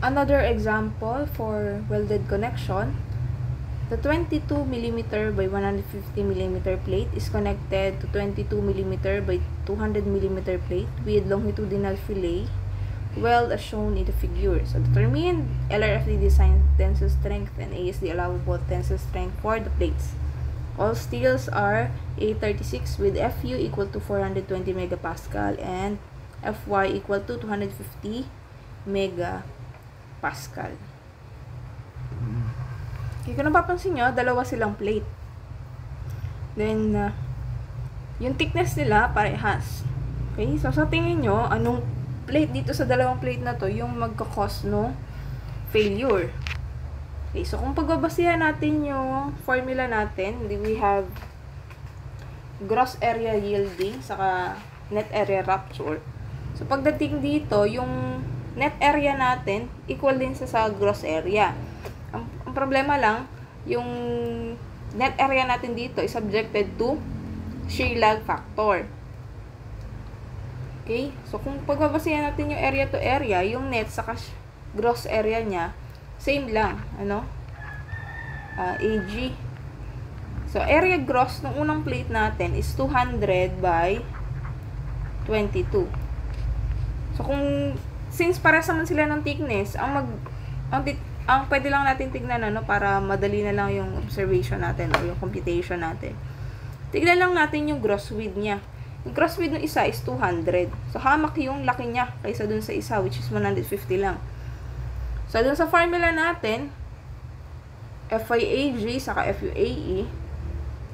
Another example for welded connection, the 22 mm by 150 mm plate is connected to 22 mm by 200 mm plate with longitudinal fillet weld as shown in the figure. So determine LRFD design tensile strength and A is the allowable tensile strength for the plates. All steels are A36 with Fu equal to 420 megapascal and Fy equal to 250 megapascal. Okay, kung napapansin nyo, dalawa silang plate. Then, yung thickness nila parehas. Okay, so sa tingin nyo, anong plate dito sa dalawang plate na to yung magkakos no failure? Okay, so kung pagbabasihan natin yung formula natin, we have gross area yielding saka net area rupture. So pagdating dito, yung net area natin equal din sa gross area. Ang problema lang, yung net area natin dito is subjected to shear lag factor. Okay? So kung pagbabasihan natin yung area to area, yung net saka gross area niya same lang, AG. So, area gross ng unang plate natin is 200 by 22. So, since pares naman sila ng thickness, ang pwede lang natin tignan, para madali na lang yung observation natin o yung computation natin. Tignan lang natin yung gross width niya. Yung gross width ng isa is 200. So, hamak yung laki niya kaysa dun sa isa, which is 150 lang. So, dun sa formula natin, FYAG saka FUAE,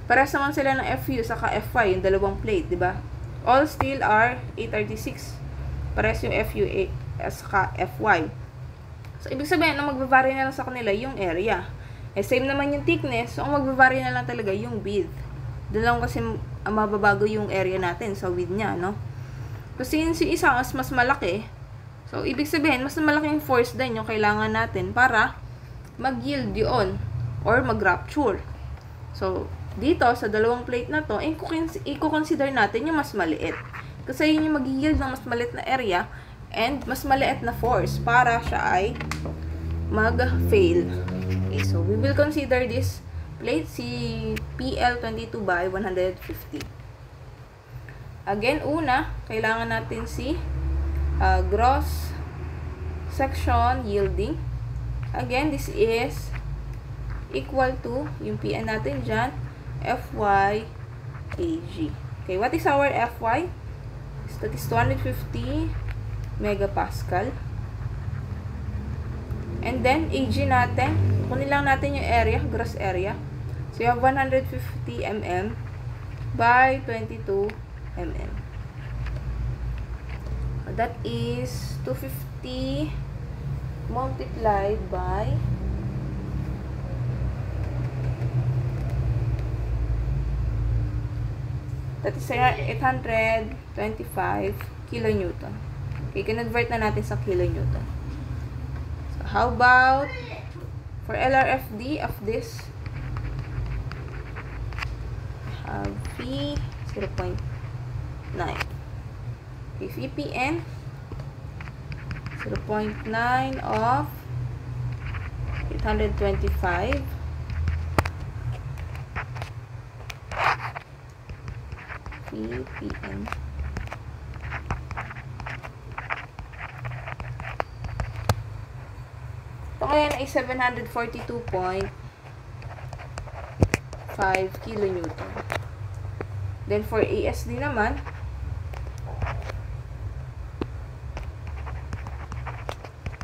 pares naman sila ng FU saka FY, yung dalawang plate, di ba? All steel are A36. Pares yung FUA saka FY. So, ibig sabihin, ang magvavary na lang sa kanila yung area. Same naman yung thickness, so ang magvavary na lang talaga yung width. Doon lang kasi mababago yung area natin sa width niya, no? Kasi since yung isa mas malaki, so, ibig sabihin, mas malaking force din yung kailangan natin para mag-yield yun or mag-rupture. So, dito, sa dalawang plate na to, i-consider natin yung mas maliit. Kasi yun yung mag-yield ng mas maliit na area and mas maliit na force para siya ay mag-fail. Okay, so, we will consider this plate, si PL22 by 150. Again, una, kailangan natin si gross section yielding. Again, this is equal to yung PN natin dyan, FY AG. Okay, what is our FY? That is 250 megapascal. And then, AG natin, kunin lang natin yung area, gross area. So, you have 150 mm by 22 mm. That is 250 multiplied by that is 825 kilonewton. Okay, convert na natin sa kilonewton. So, how about for LRFD of this? Have V 0.9. Okay, VPN 0.9 of 825 VPN. Ito ngayon ay 742.5 kilonewton. Then for ASD naman,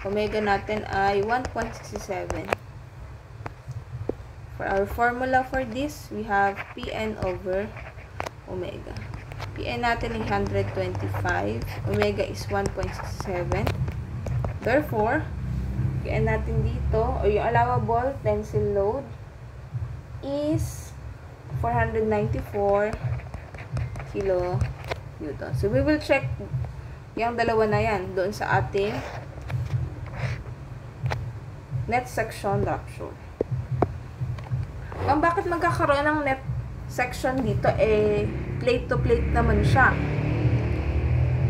omega natin ay 1.67. For our formula for this, we have PN over omega. PN natin ay 125. Omega is 1.67. Therefore, PN natin dito, o yung allowable tensile load is 494 kilonewton. So, we will check yung dalawa na yan doon sa ating net section rupture. Ang bakit magkakaroon ng net section dito, plate to plate naman siya.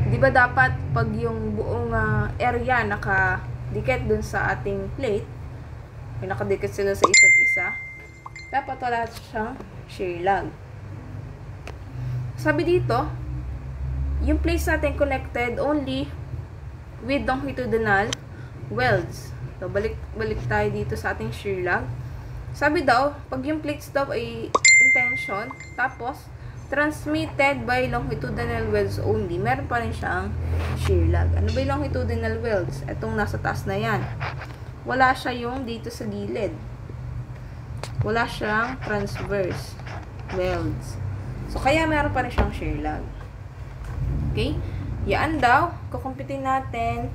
Di ba dapat pag yung buong area dikit dun sa ating plate, may nakadikit sila sa isa't isa, dapat wala siyang shear lag. Sabi dito, yung plates natin connected only with longitudinal welds. So, balik tayo dito sa ating shear lag. Sabi daw, pag yung plates daw ay intention, tapos transmitted by longitudinal welds only, meron pa rin siyang shear lag. Ano ba yung longitudinal welds? Itong nasa taas na yan. Wala siya yung dito sa gilid. Wala siyang transverse welds. So, kaya meron pa rin siyang shear lag. Okay? Yan daw, kukumpitin natin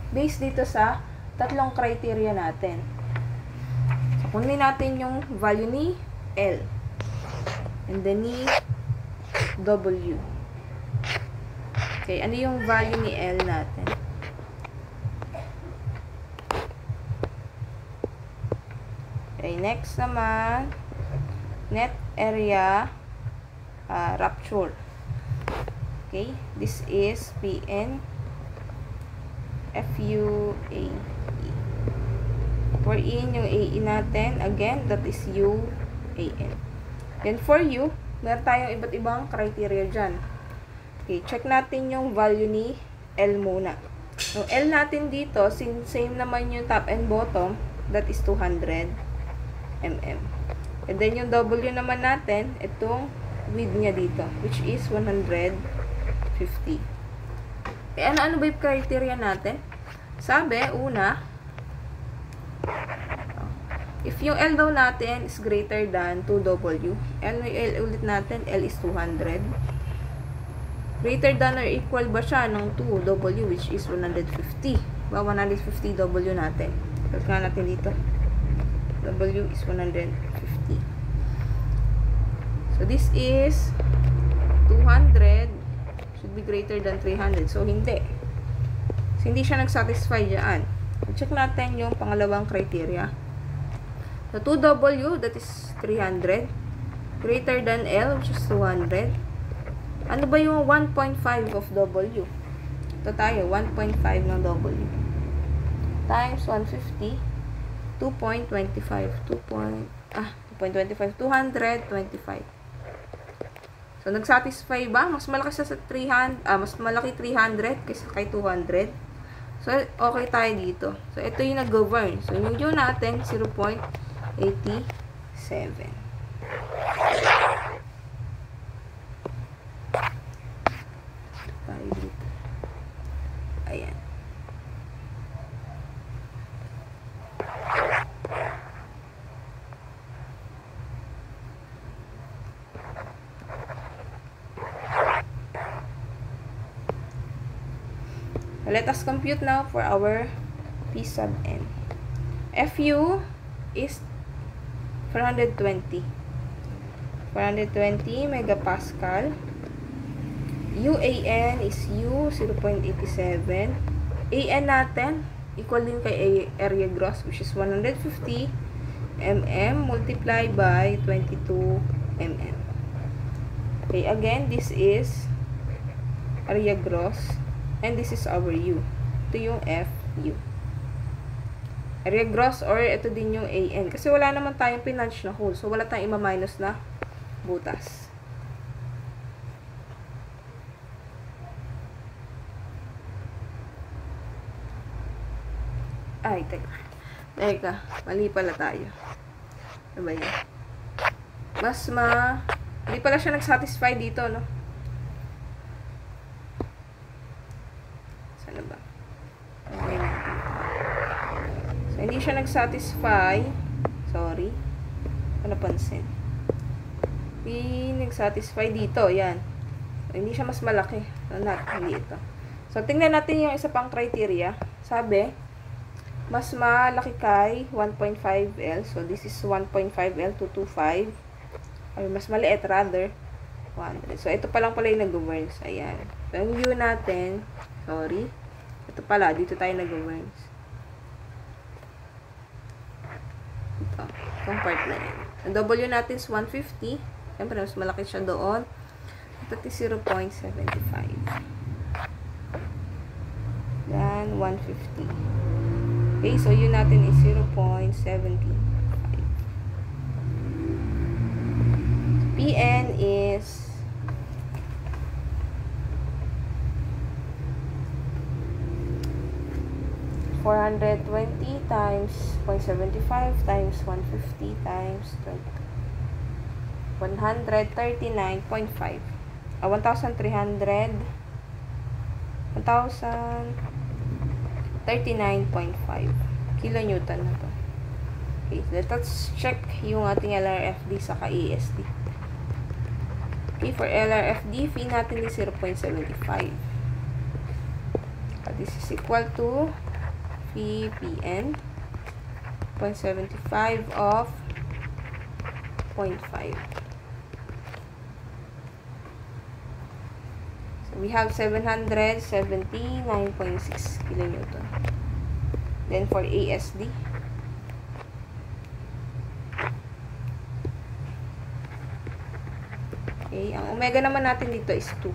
based dito sa tatlong criteria natin. So, kunin natin yung value ni L. And then ni W. Okay, ano yung value ni L natin? Okay, next naman, net area rupture. Okay, this is PN FUAE. For in yung AE natin, again, that is UAN. Then for U, meron tayong iba't ibang criteria dyan. Okay, check natin yung value ni L muna. Yung L natin dito, since same naman yung top and bottom, that is 200 mm. And then yung W naman natin, itong width niya dito, which is 150. Eh, ano ba yung criteria natin? Sabi, una, if yung L daw natin is greater than 2W, L ulit natin, L is 200. Greater than or equal ba siya ng 2W, which is 150. Ba, 150W natin. Tapos nga natin dito. W is 150. So, this is 200 should be greater than 300. So, hindi. So, hindi siya nag-satisfy dyan. Check natin yung pangalawang criteria. So, 2W, that is 300. Greater than L, which is 200. Ano ba yung 1.5 of W? Ito tayo, 1.5 ng W. Times 150. 2.25. 2.25. 225. So, nag-satisfy ba? Mas malaki siya sa 300, mas malaki 300 kaysa kay 200. So, okay tayo dito. So, ito yung nag-govern. So, yung U natin, 0.87. Tayo dito. Ayan. Let us compute now for our P sub n. Fu is 420. 420 megapascal. UAN is U, 0.87. AN natin, equal din kay area gross, which is 150 mm multiplied by 22 mm. Okay, again, this is area gross. And this is our U. Ito yung FU. Area gross or ito din yung AN. Kasi wala naman tayong pinunch na hole. So, wala tayong ima-minus na butas. Ay, teka. Mali pala tayo. Ano ba yun? Hindi pala siya nag-satisfy dito, no? So, hindi siya nag-satisfy. Sorry. Ano pansin? Hindi nag-satisfy dito. Yan. So, hindi siya mas malaki. So, hindi ito. So, tingnan natin yung isa pang criteria. Sabi, mas malaki kay 1.5L. So, this is 1.5L to 2.5. Or mas maliit rather. 100. So, ito pa lang pala yung nag-worms. Ayan. So, yung view natin, sorry. Ito pala, dito tayo nag-worms. Ito. Itong part na yan. Ang W natin is 150. Siyempre, mas malaki siya doon. Ito is 0.75. Then, 150. Okay, so yun natin is 0.75. PN is 420 times 0.75 times 150 times 139.5. 1,039.5 kilonewton na to. Okay, let's check yung ating LRFD saka ASD. Okay, for LRFD, fee natin is 0.75. This is equal to fee PN 0.75 of 0.5. So we have 779.6 kilonewton. Then for ASD, okay, ang omega naman natin dito is 2.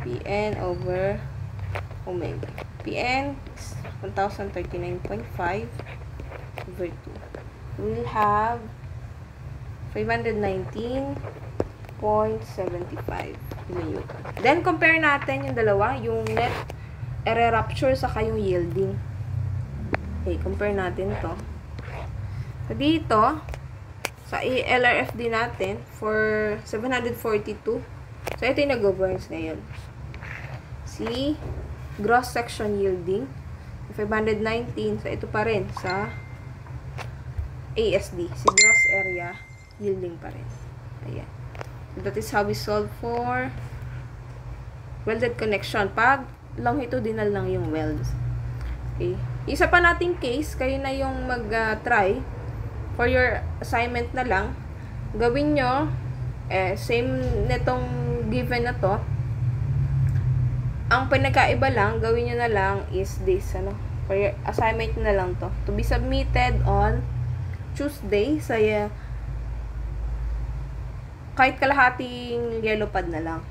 PN over omega. PN is 1,039.5 over 2. We'll have 519.75 kilonewton. Then, compare natin yung dalawa, yung net error rupture saka yung yielding. Okay, compare natin to. So, dito, sa LRFD natin, for 742, so, ito yung nag-governs ngayon. Si gross section yielding, 519, so, ito pa rin sa ASD, si gross area yielding pa rin. Ayan. So, that is how we solve for welded connection. Pag longitudinal lang yung welds. Okay. Isa pa nating case, kayo na yung mag-try for your assignment na lang. Gawin nyo, same netong given na to. Ang pinagkaiba lang, gawin nyo na lang is this, ano, for your assignment na lang to. To be submitted on Tuesday, sa kahit kalahating yellow pad na lang.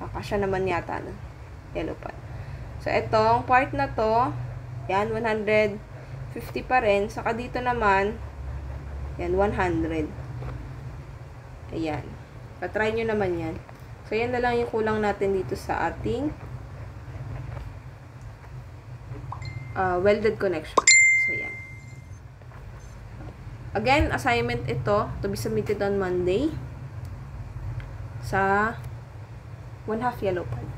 Kakasya naman yata na yellow pad. So, etong part na to, yan, 150 pa rin. Saka dito naman, yan, 100. Ayan. Patry nyo naman yan. So, yan na lang yung kulang natin dito sa ating welded connection. So, yan. Again, assignment ito to be submitted on Monday sa 1/2 yellow pad.